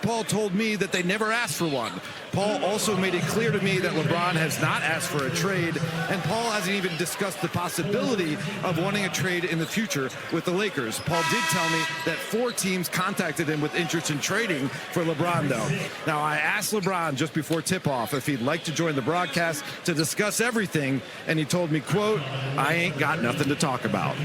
Paul told me that they never asked for one. Paul also made it clear to me that LeBron has not asked for a trade, and Paul hasn't even discussed the possibility of wanting a trade in the future with the Lakers. Paul did tell me that 4 teams contacted him with interest in trading for LeBron, though. Now, I asked LeBron just before tip-off if he'd like to join the broadcast to discuss everything, and he told me, quote, "I ain't got nothing to talk about."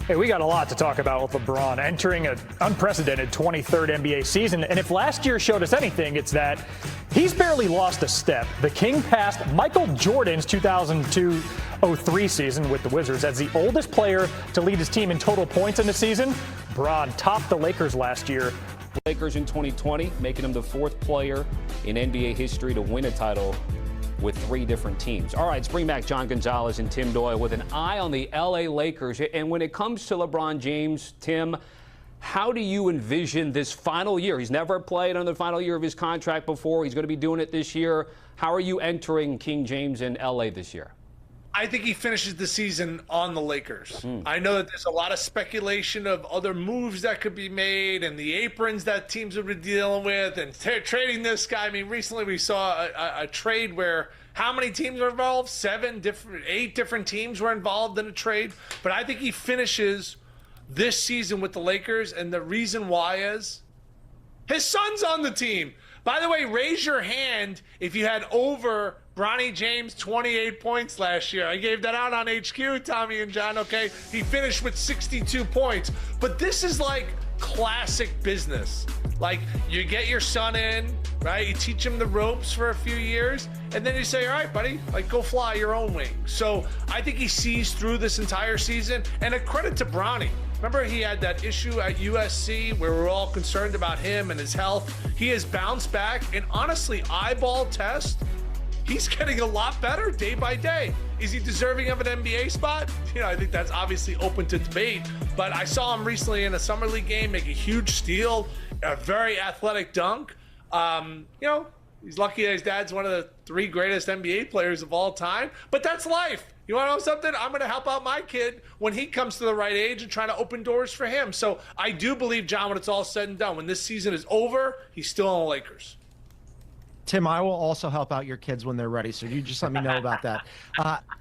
Hey, we got a lot to talk about with LeBron entering an unprecedented 23rd NBA season. And if last year showed us anything, it's that he's barely lost a step. The King passed Michael Jordan's 2002-03 season with the Wizards as the oldest player to lead his team in total points in the season. Bron topped the Lakers last year. Lakers in 2020, making him the 4th player in NBA history to win a title with 3 different teams. All right, let's bring back John Gonzalez and Tim Doyle with an eye on the LA Lakers. And when it comes to LeBron James, Tim, how do you envision this final year? He's never played on the final year of his contract before. He's going to be doing it this year. How are you entering King James in LA this year? I think he finishes the season on the Lakers. I know that there's a lot of speculation of other moves that could be made and the aprons that teams would be dealing with and trading this guy. I mean, recently we saw a trade where how many teams were involved? 8 different teams were involved in a trade. But I think he finishes this season with the Lakers, and the reason why is his son's on the team. By the way, raise your hand if you had over Bronny James 28 points last year. I gave that out on HQ, Tommy and John, okay? He finished with 62 points. But this is like classic business. Like, you get your son in, right? You teach him the ropes for a few years, and then you say, all right, buddy, like, go fly your own wings. So I think he sees through this entire season, and a credit to Bronny. Remember, he had that issue at USC where we're all concerned about him and his health. He has bounced back, and honestly, eyeball test, he's getting a lot better day by day. Is he deserving of an NBA spot? You know, I think that's obviously open to debate, but I saw him recently in a summer league game make a huge steal, a very athletic dunk. You know, he's lucky that his dad's one of the 3 greatest NBA players of all time, but that's life. You want to know something? I'm going to help out my kid when he comes to the right age and trying to open doors for him. So I do believe, John, when it's all said and done, when this season is over, he's still on the Lakers. Tim, I will also help out your kids when they're ready, so you just let me know about that.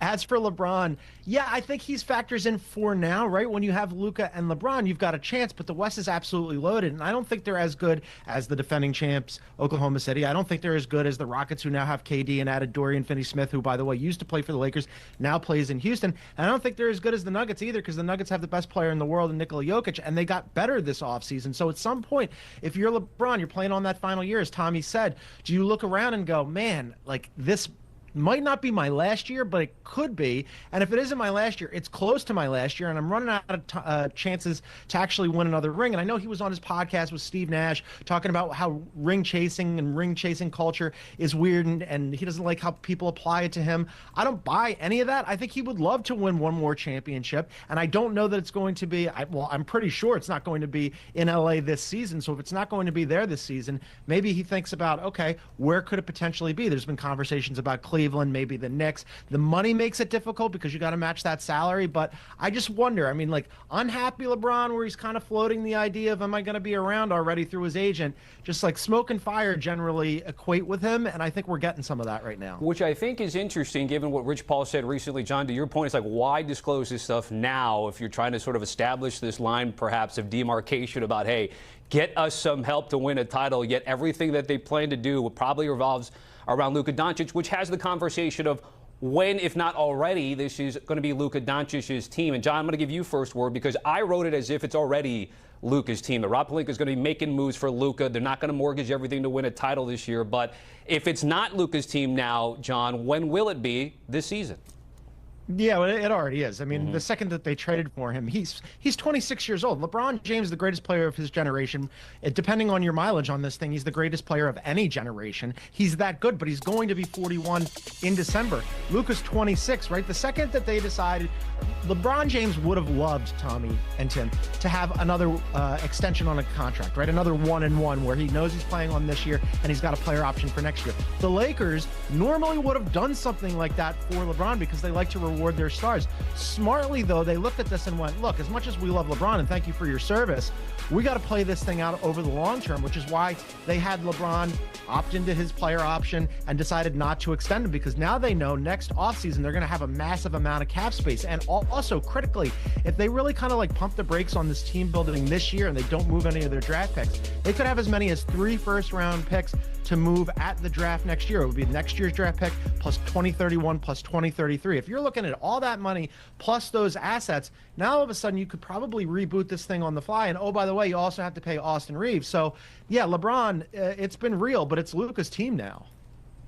As for LeBron, yeah, I think he's factors in for now, right? When you have Luka and LeBron, you've got a chance, but the West is absolutely loaded, and I don't think they're as good as the defending champs, Oklahoma City. I don't think they're as good as the Rockets, who now have KD and added Dorian Finney-Smith, who, by the way, used to play for the Lakers, now plays in Houston. And I don't think they're as good as the Nuggets either, because the Nuggets have the best player in the world in Nikola Jokic, and they got better this offseason. So at some point, if you're LeBron, you're playing on that final year, as Tommy said, do you look around and go, man, like, this might not be my last year, but it could be. And if it isn't my last year, it's close to my last year, and I'm running out of chances to actually win another ring. And I know he was on his podcast with Steve Nash talking about how ring chasing culture is weird, and he doesn't like how people apply it to him. I don't buy any of that. I think he would love to win one more championship, and I don't know that it's going to be, I'm pretty sure it's not going to be in LA this season. So if it's not going to be there this season, maybe he thinks about, okay, where could it potentially be? There's been conversations about Cleveland, maybe the Knicks. The money makes it difficult because you got to match that salary, but I just wonder, I mean, like, unhappy LeBron, where he's kind of floating the idea of, am I going to be around already, through his agent? Just like smoke and fire generally equate with him, and I think we're getting some of that right now. Which I think is interesting, given what Rich Paul said recently. John, to your point, it's like, why disclose this stuff now if you're trying to sort of establish this line, perhaps, of demarcation about, hey, get us some help to win a title, yet everything that they plan to do probably revolves around Luka Doncic, which has the conversation of when, if not already, this is going to be Luka Doncic's team. And John, I'm going to give you first word, because I wrote it as if it's already Luka's team. The Rob Pelinka is going to be making moves for Luka. They're not going to mortgage everything to win a title this year. But if it's not Luka's team now, John, when will it be this season? Yeah, well, it already is. I mean, the second that they traded for him, he's 26 years old. LeBron James, the greatest player of his generation. Depending on your mileage on this thing, he's the greatest player of any generation. He's that good, but he's going to be 41 in December. Luka's 26, right? The second that they decided, LeBron James would have loved, Tommy and Tim, to have another extension on a contract, right? Another 1-and-1 where he knows he's playing on this year and he's got a player option for next year. The Lakers normally would have done something like that for LeBron because they like to reward reward their stars. Smartly, though, they looked at this and went, look, as much as we love LeBron and thank you for your service, we got to play this thing out over the long term, which is why they had LeBron opt into his player option and decided not to extend him, because now they know next offseason they're going to have a massive amount of cap space. And also critically, if they really kind of like pump the brakes on this team building this year and they don't move any of their draft picks, they could have as many as 3 first-round picks to move at the draft next year. It would be next year's draft pick plus 2031 plus 2033. If you're looking at all that money plus those assets, now all of a sudden you could probably reboot this thing on the fly. And oh, by the way, you also have to pay Austin Reeves. So yeah, LeBron, it's been real, but it's Luka's team now.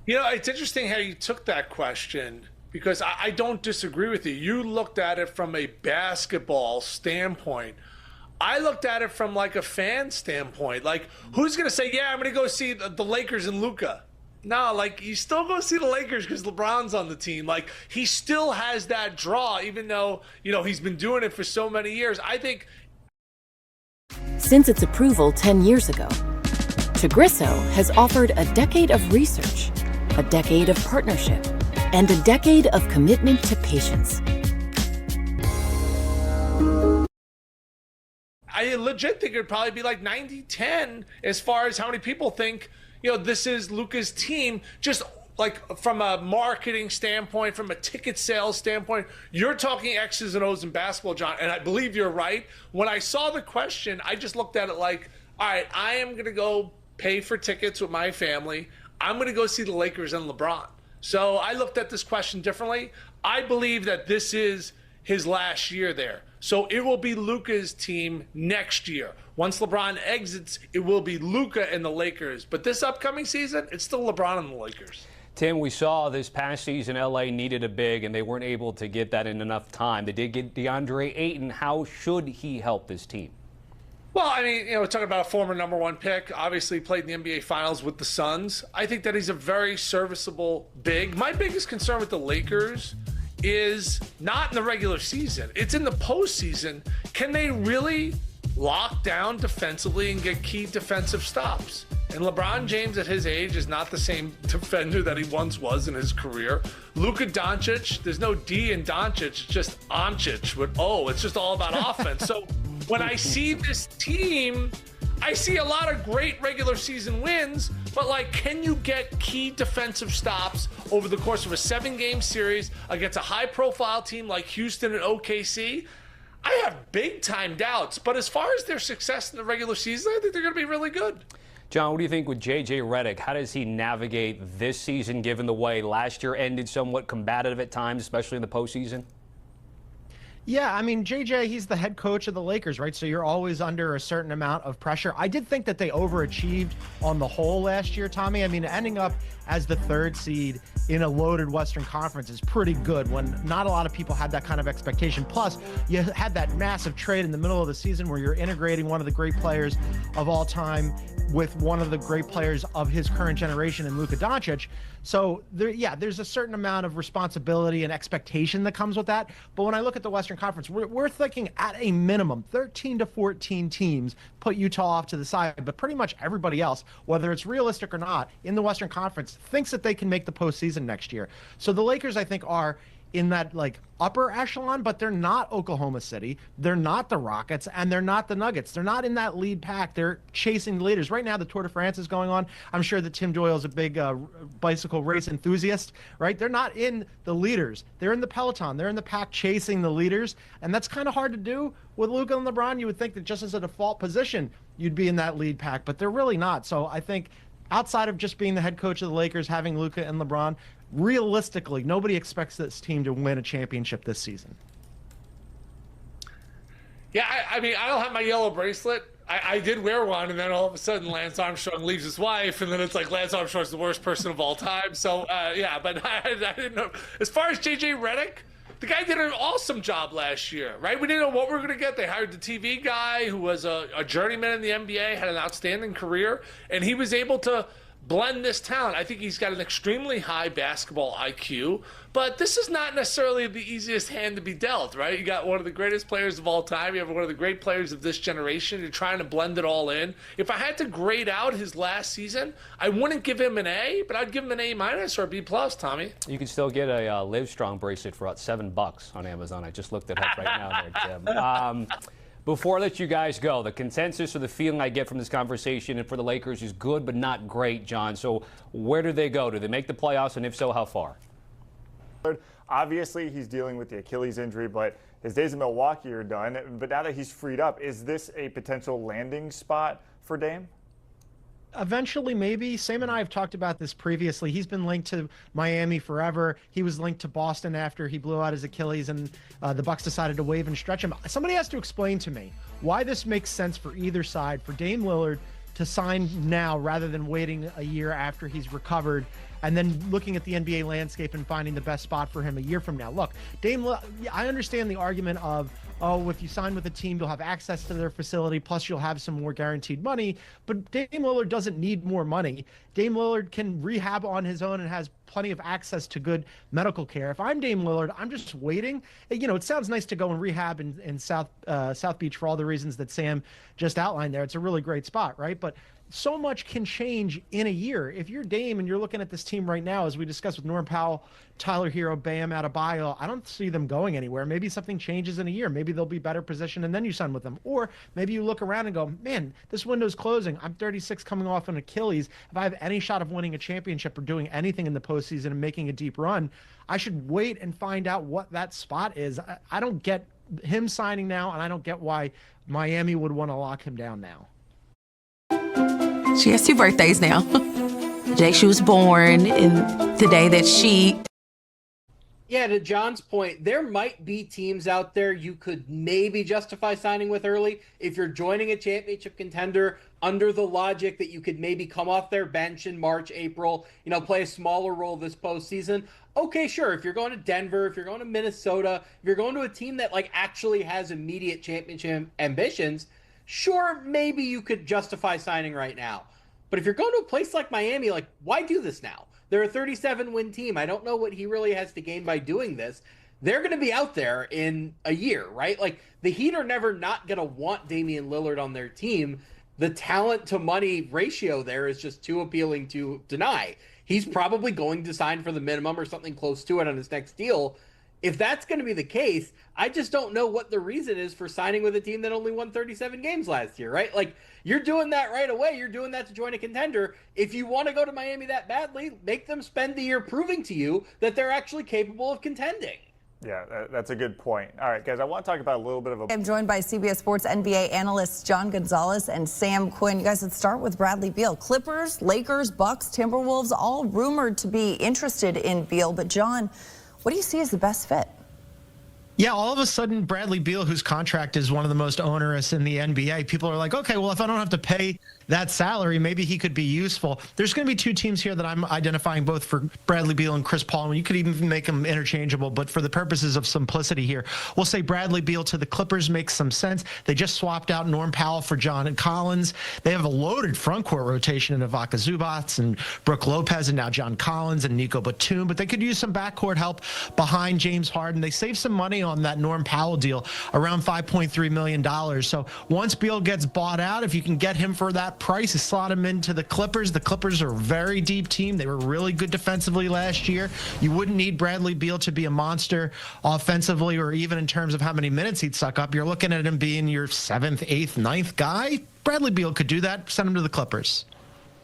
You know, it's interesting how you took that question, because I don't disagree with you. You looked at it from a basketball standpoint. I looked at it from like a fan standpoint. Like, who's going to say, yeah, I'm going to go see the Lakers and Luka? No, like, you still go see the Lakers because LeBron's on the team. Like, he still has that draw, even though, you know, he's been doing it for so many years. I think. Since its approval 10 years ago, Chagrisso has offered a decade of research, a decade of partnership, and a decade of commitment to patience. I legit think it would probably be like 90-10 as far as how many people think, you know, this is Luka's team. Just like from a marketing standpoint, from a ticket sales standpoint, you're talking X's and O's in basketball, John, and I believe you're right. When I saw the question, I just looked at it like, all right, I am going to go pay for tickets with my family. I'm going to go see the Lakers and LeBron. So I looked at this question differently. I believe that this is his last year there. So it will be Luka's team next year. Once LeBron exits, it will be Luka and the Lakers. But this upcoming season, it's still LeBron and the Lakers. Tim, we saw this past season LA needed a big, and they weren't able to get that in enough time. They did get DeAndre Ayton. How should he help this team? Well, I mean, you know, we're talking about a former #1 pick. Obviously played in the NBA Finals with the Suns. I think that he's a very serviceable big. My biggest concern with the Lakers is not in the regular season. It's in the postseason. Can they really lock down defensively and get key defensive stops? And LeBron James at his age is not the same defender that he once was in his career. Luka Doncic, there's no D in Doncic, it's just Doncic with O. It's just all about offense. So when I see this team, I see a lot of great regular season wins, but like, can you get key defensive stops over the course of a 7-game series against a high-profile team like Houston and OKC? I have big-time doubts, but as far as their success in the regular season, I think they're going to be really good. John, what do you think with J.J. Redick? How does he navigate this season, given the way last year ended somewhat combative at times, especially in the postseason? Yeah, I mean, JJ, he's the head coach of the Lakers, right? So you're always under a certain amount of pressure. I did think that they overachieved on the whole last year, Tommy. I mean, ending up as the 3rd seed in a loaded Western Conference is pretty good when not a lot of people had that kind of expectation. Plus, you had that massive trade in the middle of the season where you're integrating one of the great players of all time with one of the great players of his current generation in Luka Doncic. So there's a certain amount of responsibility and expectation that comes with that. But when I look at the Western Conference, we're thinking at a minimum 13 to 14 teams, put Utah off to the side, but pretty much everybody else, whether it's realistic or not, in the Western Conference thinks that they can make the postseason next year. So the Lakers, I think, are in that like upper echelon, but they're not Oklahoma City, they're not the Rockets, and they're not the Nuggets. They're not in that lead pack. They're chasing the leaders. Right now, the Tour de France is going on. I'm sure that Tim Doyle is a big bicycle race enthusiast, right? They're not in the leaders. They're in the peloton. They're in the pack chasing the leaders, and that's kind of hard to do with Luka and LeBron. You would think that just as a default position, you'd be in that lead pack, but they're really not. So I think outside of just being the head coach of the Lakers, having Luka and LeBron, realistically, nobody expects this team to win a championship this season. Yeah, I mean, I don't have my yellow bracelet. I did wear one, and then all of a sudden Lance Armstrong leaves his wife, and then it's like Lance Armstrong's the worst person of all time. So, yeah, but I didn't know. As far as J.J. Redick, the guy did an awesome job last year, right? We didn't know what we were going to get. They hired the TV guy who was a journeyman in the NBA, had an outstanding career, and he was able to blend this talent. I think he's got an extremely high basketball IQ, but this is not necessarily the easiest hand to be dealt, right? You got one of the greatest players of all time. You have one of the great players of this generation. You're trying to blend it all in. If I had to grade out his last season, I wouldn't give him an A, but I'd give him an A- or a B+, Tommy. You can still get a Live Strong bracelet for about $7 on Amazon. I just looked it up right now there, Tim. Before I let you guys go, the consensus or the feeling I get from this conversation and for the Lakers is good but not great, John. So where do they go? Do they make the playoffs, and if so, how far? Obviously, he's dealing with the Achilles injury, but his days in Milwaukee are done. But now that he's freed up, is this a potential landing spot for Dame? Eventually, maybe. Sam and I have talked about this previously. He's been linked to Miami forever. He was linked to Boston after he blew out his Achilles, and the Bucks decided to waive and stretch him. Somebody has to explain to me why this makes sense for either side, for Dame Lillard to sign now rather than waiting a year after he's recovered and then looking at the NBA landscape and finding the best spot for him a year from now. Look, I understand the argument of, oh, if you sign with a team, you'll have access to their facility, plus you'll have some more guaranteed money. But Dame Lillard doesn't need more money. Dame Lillard can rehab on his own and has plenty of access to good medical care. If I'm Dame Lillard, I'm just waiting. You know, it sounds nice to go and rehab in South Beach for all the reasons that Sam just outlined there. It's a really great spot, right? But so much can change in a year. If you're Dame and you're looking at this team right now, as we discussed with Norm Powell, Tyler Hero, Bam Adebayo, I don't see them going anywhere. Maybe something changes in a year. Maybe they'll be better positioned and then you sign with them. Or maybe you look around and go, man, this window's closing. I'm 36 coming off an Achilles. If I have any shot of winning a championship or doing anything in the postseason and making a deep run, I should wait and find out what that spot is. I don't get him signing now, and I don't get why Miami would want to lock him down now. She has 2 birthdays now. Jake, she was born in the day that she... Yeah, to John's point, there might be teams out there you could maybe justify signing with early if you're joining a championship contender under the logic that you could maybe come off their bench in March, April, play a smaller role this postseason. Okay, sure. If you're going to Denver, if you're going to Minnesota, if you're going to a team that actually has immediate championship ambitions, sure, maybe you could justify signing right now. But if you're going to a place like Miami, why do this now? They're a 37-win team. I don't know what he really has to gain by doing this. They're going to be out there in a year, right? The Heat are never not going to want Damian Lillard on their team. The talent to money ratio there is just too appealing to deny. He's probably going to sign for the minimum or something close to it on his next deal. If that's going to be the case, I just don't know what the reason is for signing with a team that only won 37 games last year, right? You're doing that right away. You're doing that to join a contender. If you want to go to Miami that badly, make them spend the year proving to you that they're actually capable of contending. Yeah, that's a good point. All right, guys, I want to talk about a little bit of a... I'm joined by CBS Sports NBA analysts John Gonzalez and Sam Quinn. You guys, let's start with Bradley Beal. Clippers, Lakers, Bucks, Timberwolves, all rumored to be interested in Beal. But John, what do you see as the best fit? Yeah, all of a sudden, Bradley Beal, whose contract is one of the most onerous in the NBA, people are like, okay, well, if I don't have to pay that salary, maybe he could be useful. There's going to be 2 teams here that I'm identifying, both for Bradley Beal and Chris Paul. And you could even make them interchangeable, but for the purposes of simplicity here, we'll say Bradley Beal to the Clippers makes some sense. They just swapped out Norm Powell for John Collins. They have a loaded front court rotation in Ivica Zubac and Brook Lopez and now John Collins and Nico Batum, but they could use some backcourt help behind James Harden. They saved some money on that Norm Powell deal, around $5.3 million. So once Beal gets bought out, if you can get him for that price, you slot him into the Clippers. The Clippers are a very deep team. They were really good defensively last year. You wouldn't need Bradley Beal to be a monster offensively or even in terms of how many minutes he'd suck up. You're looking at him being your 7th, 8th, 9th guy. Bradley Beal could do that. Send him to the Clippers.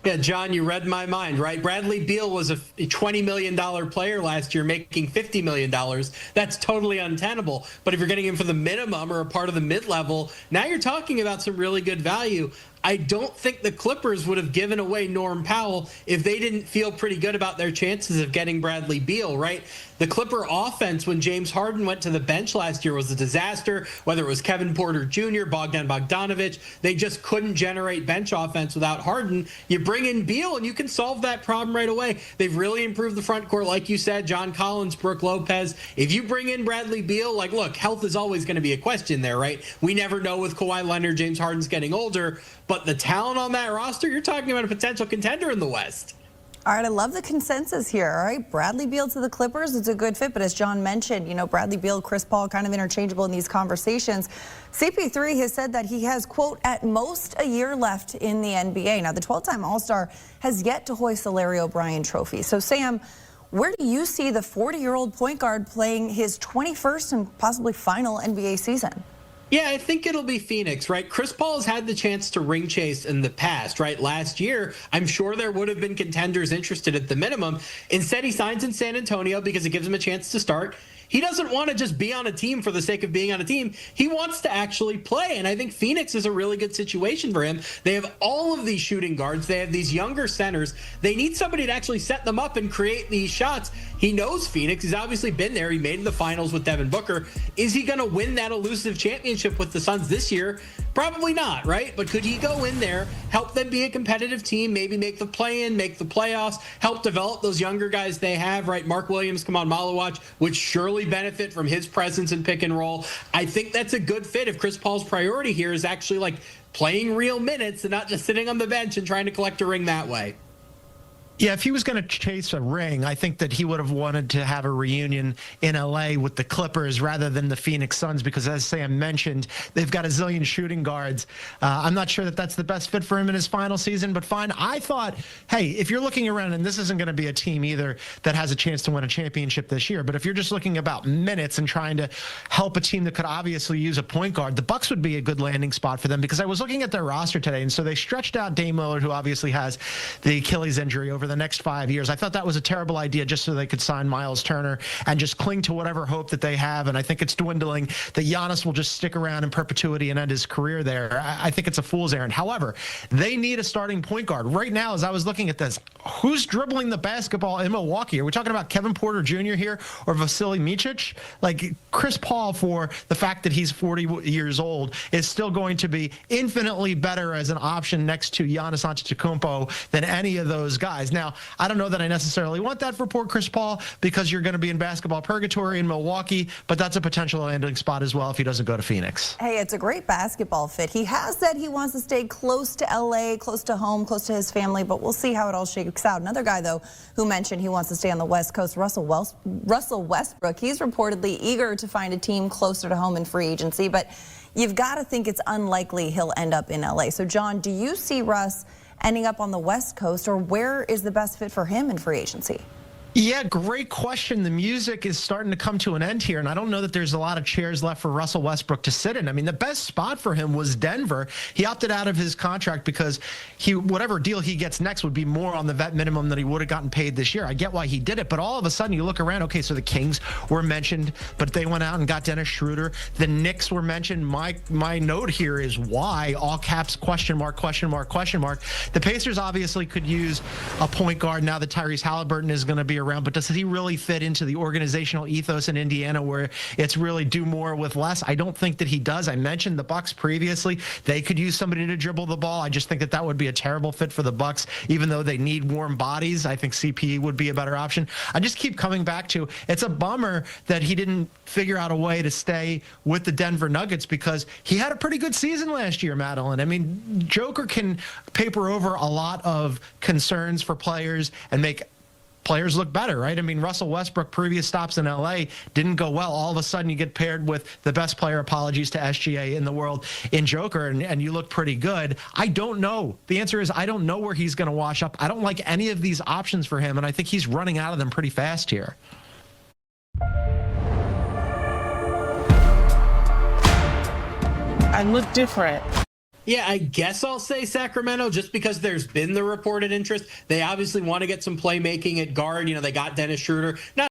Yeah, John, you read my mind, right? Bradley Beal was a $20 million player last year, making $50 million. That's totally untenable. But if you're getting him for the minimum or a part of the mid-level, now you're talking about some really good value. I don't think the Clippers would have given away Norm Powell if they didn't feel pretty good about their chances of getting Bradley Beal, right? The Clipper offense, when James Harden went to the bench last year, was a disaster. Whether it was Kevin Porter Jr., Bogdan Bogdanovic, they just couldn't generate bench offense without Harden. You bring in Beal, and you can solve that problem right away. They've really improved the front court, like you said, John Collins, Brook Lopez. If you bring in Bradley Beal, look, health is always going to be a question there, right? We never know with Kawhi Leonard, James Harden's getting older. but the talent on that roster, you're talking about a potential contender in the West. All right, I love the consensus here. All right, Bradley Beal to the Clippers, it's a good fit. But as John mentioned, Bradley Beal, Chris Paul, kind of interchangeable in these conversations. CP3 has said that he has, quote, at most a year left in the NBA. Now, the 12-time All-Star has yet to hoist the Larry O'Brien trophy. So, Sam, where do you see the 40-year-old point guard playing his 21st and possibly final NBA season? Yeah, I think it'll be Phoenix, right? Chris Paul has had the chance to ring chase in the past, right? Last year, I'm sure there would have been contenders interested at the minimum. Instead, he signs in San Antonio because it gives him a chance to start. He doesn't want to just be on a team for the sake of being on a team. He wants to actually play, and I think Phoenix is a really good situation for him. They have all of these shooting guards. They have these younger centers. They need somebody to actually set them up and create these shots. He knows Phoenix. He's obviously been there. He made the finals with Devin Booker. Is he going to win that elusive championship with the Suns this year? Probably not, right? But could he go in there, help them be a competitive team, maybe make the play-in, make the playoffs, help develop those younger guys they have, right? Mark Williams, Kaman Malawach would surely benefit from his presence in pick and roll. I think that's a good fit if Chris Paul's priority here is actually like playing real minutes and not just sitting on the bench and trying to collect a ring that way. Yeah, if he was going to chase a ring, I think that he would have wanted to have a reunion in LA with the Clippers rather than the Phoenix Suns because, as Sam mentioned, they've got a zillion shooting guards. I'm not sure that that's the best fit for him in his final season, but fine. I thought, hey, if you're looking around, and this isn't going to be a team either that has a chance to win a championship this year, but if you're just looking about minutes and trying to help a team that could obviously use a point guard, the Bucks would be a good landing spot for them because I was looking at their roster today, and so they stretched out Dame Lillard, who obviously has the Achilles injury, over the next 5 years. I thought that was a terrible idea just so they could sign Miles Turner and just cling to whatever hope that they have. And I think it's dwindling that Giannis will just stick around in perpetuity and end his career there. I think it's a fool's errand. However, they need a starting point guard. Right now, as I was looking at this, who's dribbling the basketball in Milwaukee? Are we talking about Kevin Porter Jr. here or Vasily Micic? Like, Chris Paul, for the fact that he's 40 years old, is still going to be infinitely better as an option next to Giannis Antetokounmpo than any of those guys. Now, I don't know that I necessarily want that for poor Chris Paul because you're going to be in basketball purgatory in Milwaukee, but that's a potential landing spot as well if he doesn't go to Phoenix. Hey, it's a great basketball fit. He has said he wants to stay close to LA, close to home, close to his family, but we'll see how it all shakes out. Another guy, though, who mentioned he wants to stay on the West Coast, Russell Westbrook. He's reportedly eager to find a team closer to home in free agency, but you've got to think it's unlikely he'll end up in LA. So, John, do you see Russ ending up on the West Coast, or where is the best fit for him in free agency? Yeah, great question. The music is starting to come to an end here, and I don't know that there's a lot of chairs left for Russell Westbrook to sit in. I mean, the best spot for him was Denver. He opted out of his contract because whatever deal he gets next would be more on the vet minimum than he would have gotten paid this year. I get why he did it, but all of a sudden you look around, okay, so the Kings were mentioned, but they went out and got Dennis Schroeder. The Knicks were mentioned. My note here is why, all caps, question mark, question mark, question mark. The Pacers obviously could use a point guard now that Tyrese Halliburton is going to be around, but does he really fit into the organizational ethos in Indiana where it's really do more with less? I don't think that he does. I mentioned the Bucks previously. They could use somebody to dribble the ball. I just think that would be a terrible fit for the Bucks, even though they need warm bodies. I think CP would be a better option. I just keep coming back to, it's a bummer that he didn't figure out a way to stay with the Denver Nuggets because he had a pretty good season last year, Madeline. I mean, Joker can paper over a lot of concerns for players and make players look better, right? I mean, Russell Westbrook, previous stops in LA didn't go well. All of a sudden you get paired with the best player, apologies to SGA, in the world in Joker, and you look pretty good. I don't know. The answer is I don't know where he's going to wash up. I don't like any of these options for him, and I think he's running out of them pretty fast here. I look different. Yeah, I guess I'll say Sacramento just because there's been the reported interest. They obviously want to get some playmaking at guard. You know, they got Dennis Schroeder. Not